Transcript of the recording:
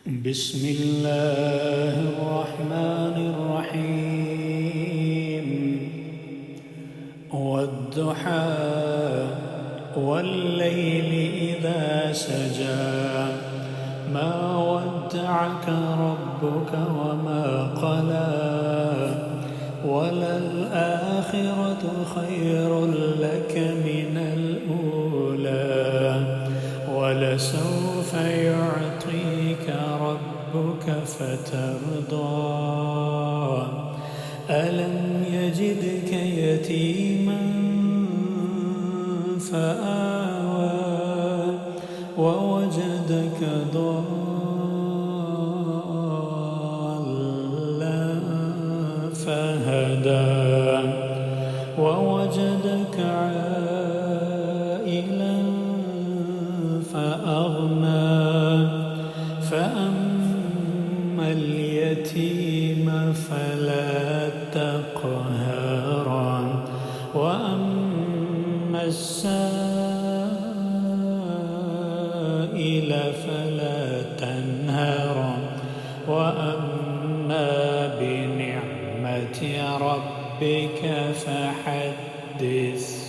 بسم الله الرحمن الرحيم والضحى والليل إذا سجى ما ودعك ربك وما قلى وللآخرة خير لك من الأولى ولسوف يعطيك ربك فترضى ألم يجدك يتيما فآوى ووجدك ضالا فهدى ووجدك عائلا فأغنى فأما اليتيم فلا تقهر وأما السائل فلا تنهر وأما بنعمة ربك فحدث.